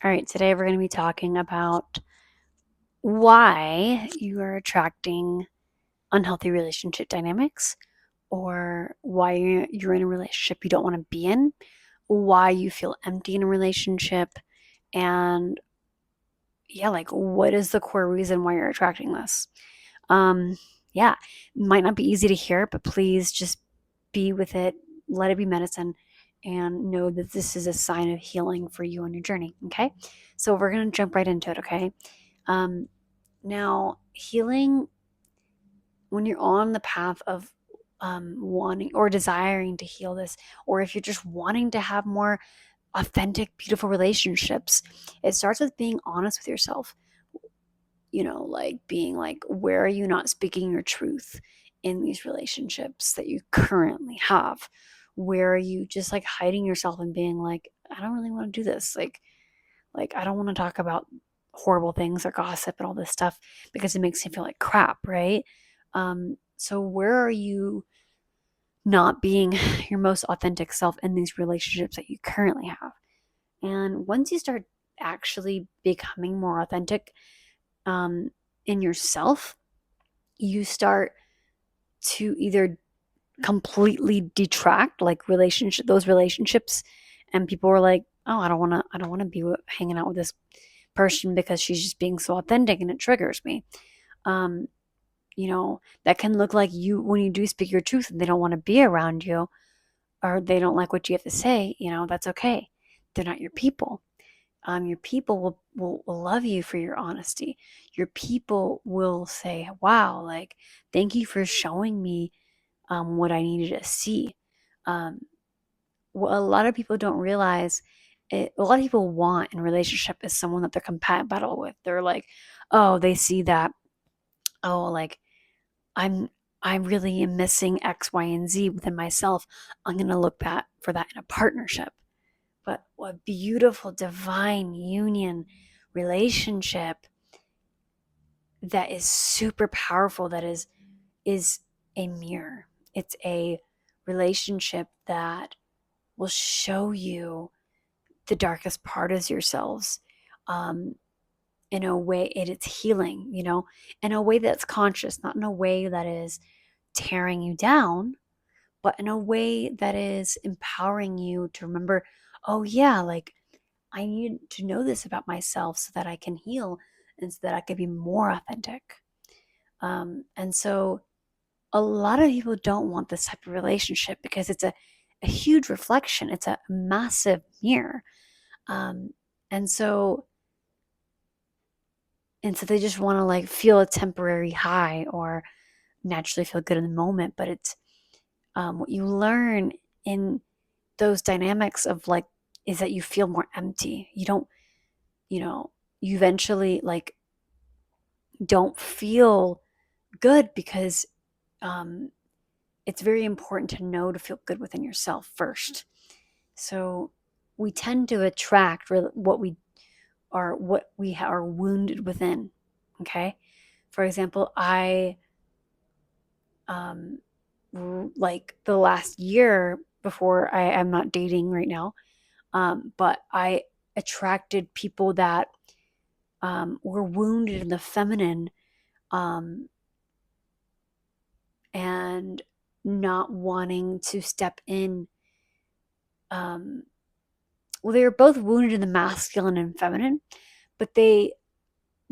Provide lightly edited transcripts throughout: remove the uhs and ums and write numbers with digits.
All right, today we're going to be talking about why you are attracting unhealthy relationship dynamics, or why you're in a relationship you don't want to be in, why you feel empty in a relationship, and yeah, like what is the core reason why you're attracting this? Um, yeah, it might not be easy to hear, but please just be with it, let it be medicine, and know that this is a sign of healing for you on your journey. Okay, so we're gonna jump right into it. Okay. Um, Now, healing, when you're on the path of wanting or desiring to heal this, or if you're just wanting to have more authentic, beautiful relationships, it starts with being honest with yourself. Like being like, where are you not speaking your truth in these relationships that you currently have? Where are you just like hiding yourself and being like, I don't really want to do this? Like I don't want to talk about horrible things or gossip and all this stuff because it makes me feel like crap, right? So where are you not being your most authentic self in these relationships that you currently have? And once you start actually becoming more authentic um, in yourself, you start to either completely detract like those relationships, and people are like, oh, I don't want to be hanging out with this person because she's just being so authentic and it triggers me. Um, that can look like you when you do speak your truth and they don't want to be around you, or they don't like what you have to say, that's okay. They're not your people. Your people will love you for your honesty. Your people will say, wow, like, thank you for showing me what I needed to see. Um, what a lot of people don't realize, a lot of people want in a relationship is someone that they're compatible with. They're like, oh, they see that, oh, like, I'm I really am missing X, Y, and Z within myself. I'm gonna look for that in a partnership. But what beautiful divine union relationship that is super powerful, that is a mirror. It's a relationship that will show you the darkest part of yourselves, um, in a way it's healing, in a way that's conscious, not in a way that is tearing you down, but in a way that is empowering you to remember, oh, yeah, like I need to know this about myself so that I can heal and so that I can be more authentic. And so a lot of people don't want this type of relationship because it's a huge reflection, it's a massive mirror. Um, and so they just want to like feel a temporary high or naturally feel good in the moment. But it's what you learn in those dynamics of like is that you feel more empty. You don't, you know, you eventually like don't feel good because um, it's very important to know to feel good within yourself first. So we tend to attract what we are wounded within. Okay, for example, I um, like the last year before I'm not dating right now, but I attracted people that were wounded in the feminine, um, and not wanting to step in. Um, well, they were both wounded in the masculine and feminine, but they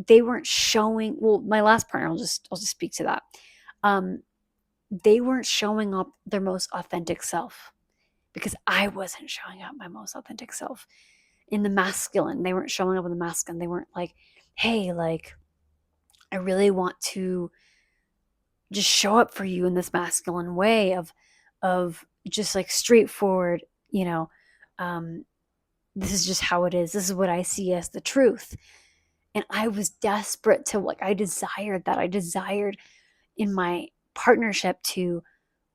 weren't showing. Well, my last partner, I'll just speak to that. Um, they weren't showing up their most authentic self because I wasn't showing up my most authentic self in the masculine. They weren't showing up in the masculine. They weren't like, hey, like, I really want to just show up for you in this masculine way of just like straightforward, um, this is just how it is. This is what I see as the truth. And I was desperate to like, I desired that. I desired in my partnership to,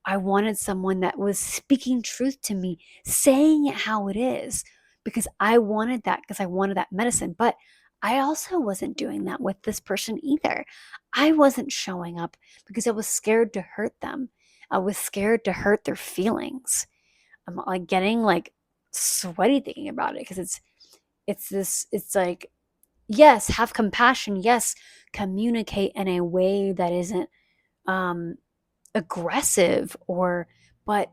I wanted someone that was speaking truth to me, saying it how it is, because I wanted that, because I wanted that medicine. But I also wasn't doing that with this person either. I wasn't showing up because I was scared to hurt them. I was scared to hurt their feelings. I'm like getting like sweaty thinking about it because it's like, yes, have compassion. Yes, communicate in a way that isn't um, aggressive, but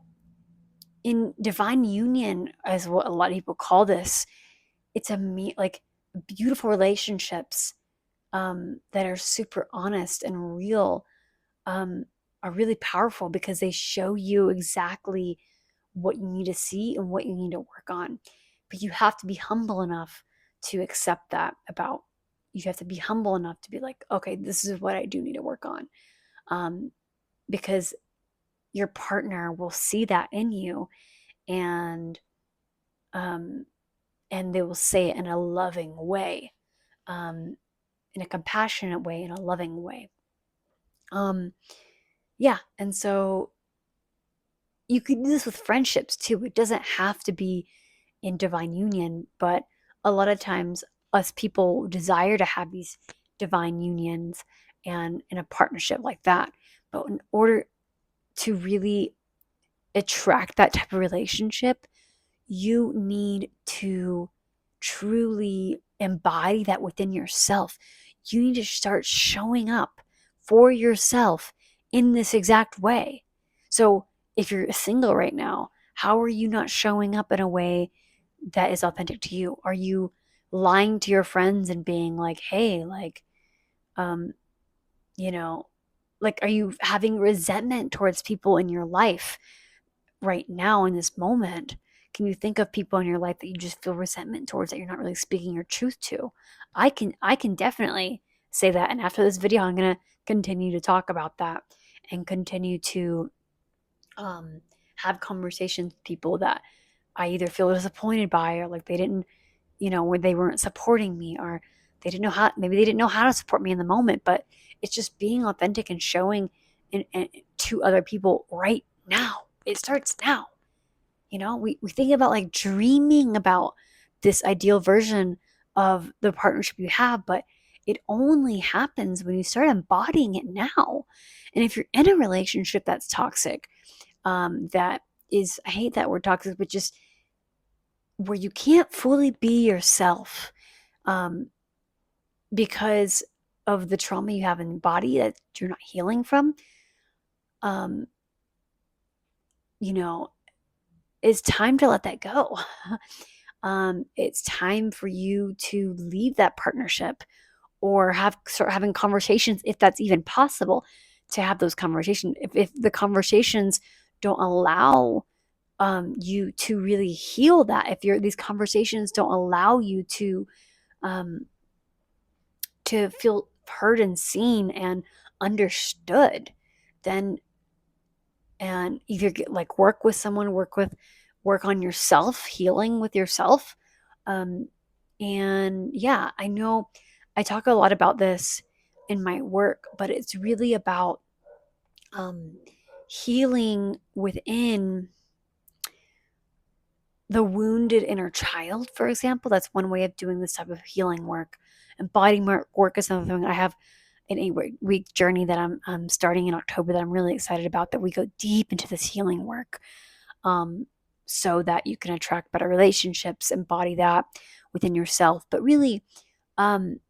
in divine union, as what a lot of people call this, it's like beautiful relationships that are super honest and real, um, are really powerful because they show you exactly what you need to see and what you need to work on. But you have to be humble enough to accept that about you have to be humble enough to be like, okay, this is what I do need to work on. Um, because your partner will see that in you, and um, and they will say it in a loving way, um, in a compassionate way, in a loving way. Um, yeah, and so you could do this with friendships too. It doesn't have to be in divine union, but a lot of times us people desire to have these divine unions and in a partnership like that. But in order to really attract that type of relationship, you need to truly embody that within yourself. You need to start showing up for yourself in this exact way. So, if you're single right now, how are you not showing up in a way that is authentic to you? Are you lying to your friends and being like, hey, like, um, you know, like, are you having resentment towards people in your life right now in this moment? Can you think of people in your life that you just feel resentment towards, that you're not really speaking your truth to? I can definitely say that. And after this video, I'm gonna continue to talk about that and continue to um, have conversations with people that I either feel disappointed by, or like they didn't, where they weren't supporting me, or maybe they didn't know how to support me in the moment. But it's just being authentic and showing to other people right now. It starts now. We think about like dreaming about this ideal version of the partnership you have, but it only happens when you start embodying it now. And if you're in a relationship that's toxic, that is, I hate that word toxic, but just where you can't fully be yourself, um, because of the trauma you have in your body that you're not healing from, um, you know, it's time to let that go. It's time for you to leave that partnership, or start having conversations, if that's even possible, to have those conversations. If the conversations don't allow you to really heal that, if these conversations don't allow you um, to feel heard and seen and understood, then and either get like work with someone, work on yourself, healing with yourself. Um, and yeah, I know I talk a lot about this in my work, but it's really about um, healing within the wounded inner child, for example. That's one way of doing this type of healing work. Embodied work is another thing. I have an 8-week journey that I'm starting in October that I'm really excited about, that we go deep into this healing work, um, so that you can attract better relationships, embody that within yourself. But really, um,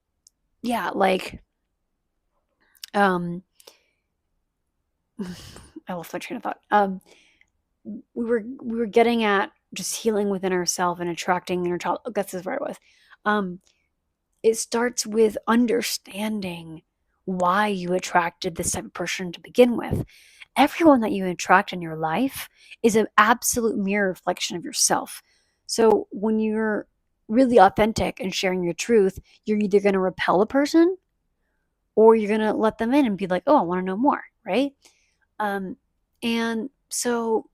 yeah, like, um, I lost my train of thought. We were getting at just healing within ourselves and attracting inner child. That's where I was. Um, it starts with understanding why you attracted this type of person to begin with. Everyone that you attract in your life is an absolute mirror reflection of yourself. So when you're really authentic and sharing your truth, you're either going to repel a person, or you're going to let them in and be like, oh, I want to know more, right? Um, and so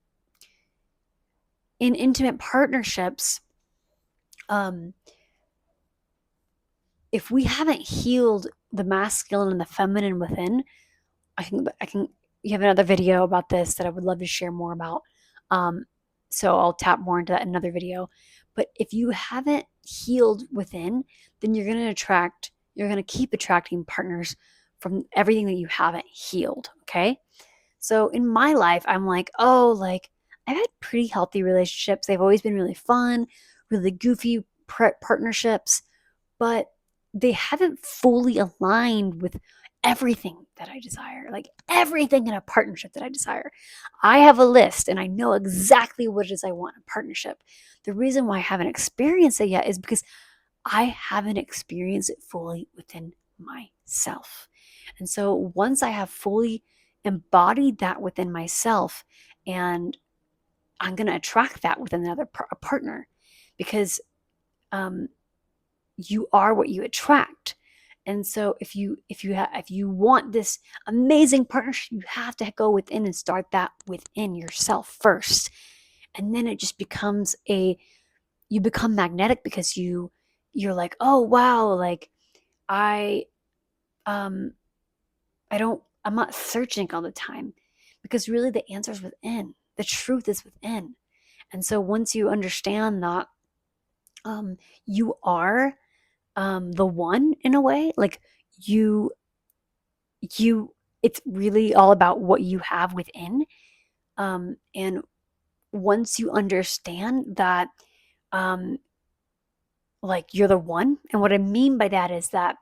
in intimate partnerships, um, if we haven't healed the masculine and the feminine within, I can you have another video about this that I would love to share more about. Um, so I'll tap more into that in another video. But if you haven't healed within, then you're gonna keep attracting partners from everything that you haven't healed. Okay. So in my life, I'm like, oh, like I've had pretty healthy relationships. They've always been really fun, really goofy, partnerships, but they haven't fully aligned with everything that I desire, like everything in a partnership that I desire. I have a list and I know exactly what it is I want in a partnership. The reason why I haven't experienced it yet is because I haven't experienced it fully within myself. And so once I have fully embodied that within myself, and I'm going to attract that with another partner, because um, you are what you attract. And so if you want this amazing partnership, you have to go within and start that within yourself first. And then it just becomes you become magnetic, because you're like, oh wow, like I um I'm not searching all the time, because really the answer is within. The truth is within. And so once you understand that um you are the one, in a way, like you you it's really all about what you have within. And once you understand that, um like, you're the one, and what I mean by that is that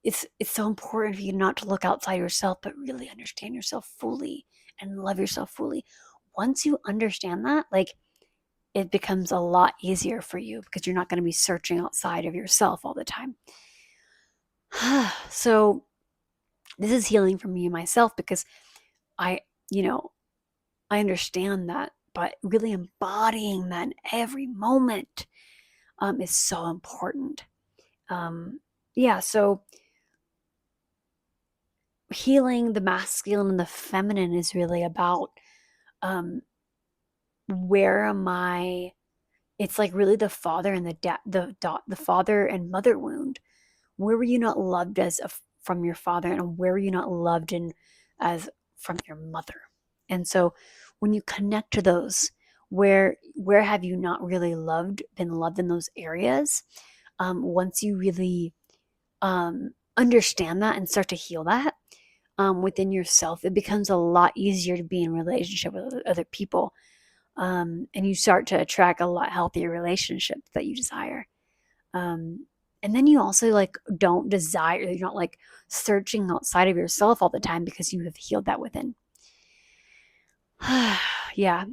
it's so important for you not to look outside yourself, but really understand yourself fully and love yourself fully. Once you understand that, like, it becomes a lot easier for you, because you're not going to be searching outside of yourself all the time. So this is healing for me and myself, because I, you know, I understand that, but really embodying that in every moment is so important. Yeah, so healing the masculine and the feminine is really about, um, where am I? It's like really the father and the father and mother wound. Where were you not loved from your father, and where were you not loved in as from your mother? And so when you connect to those, where have you not really been loved in those areas? Once you really understand that and start to heal that within yourself, it becomes a lot easier to be in relationship with other people. And you start to attract a lot healthier relationships that you desire. Um, and then you also, like, don't desire, you're not like searching outside of yourself all the time, because you have healed that within. Yeah.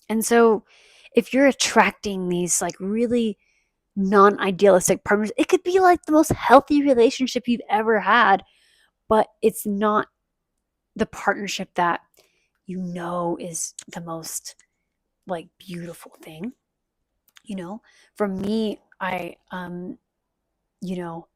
And so if you're attracting these, like, really non-idealistic partners, it could be like the most healthy relationship you've ever had, but it's not the partnership that is the most, like, beautiful thing. For me, you know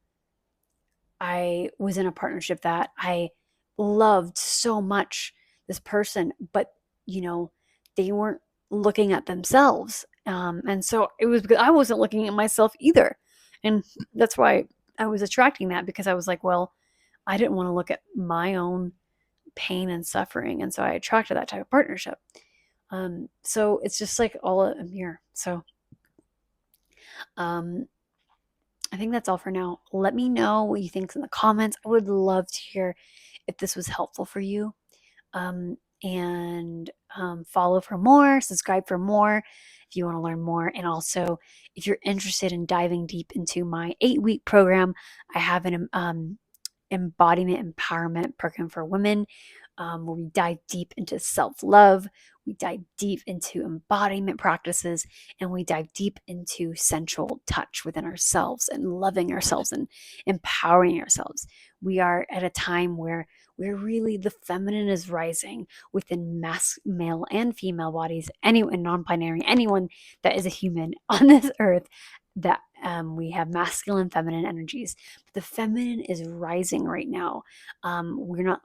I was in a partnership that I loved so much, this person, but you know they weren't looking at themselves, and so it was because I wasn't looking at myself either. And that's why I was attracting that, because I was like, well, I didn't want to look at my own pain and suffering, and so I attracted that type of partnership. So it's just like all a mirror. So um I think that's all for now. Let me know what you think in the comments. I would love to hear if this was helpful for you. And follow for more, subscribe for more if you want to learn more. And also, if you're interested in diving deep into my 8-week program, I have an embodiment empowerment program for women, where we dive deep into self love, we dive deep into embodiment practices, and we dive deep into sensual touch within ourselves and loving ourselves and empowering ourselves. We are at a time where really the feminine is rising within male and female bodies, anyone non-binary, anyone that is a human on this earth, that we have masculine and feminine energies. But the feminine is rising right now. We're not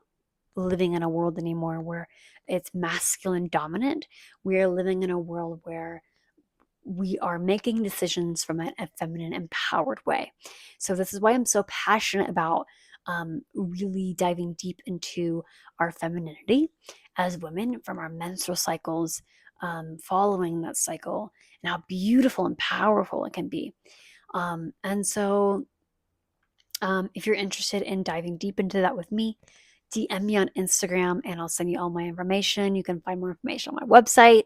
living in a world anymore where it's masculine dominant. We are living in a world where we are making decisions from a feminine empowered way. So this is why I'm so passionate about really diving deep into our femininity as women, from our menstrual cycles, following that cycle, and how beautiful and powerful it can be. And so if you're interested in diving deep into that with me, DM me on Instagram and I'll send you all my information. You can find more information on my website.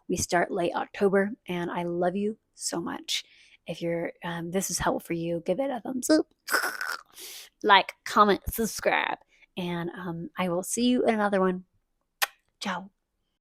We start late October, and I love you so much. If this is helpful for you, give it a thumbs up, like, comment, subscribe, and I will see you in another one. Ciao.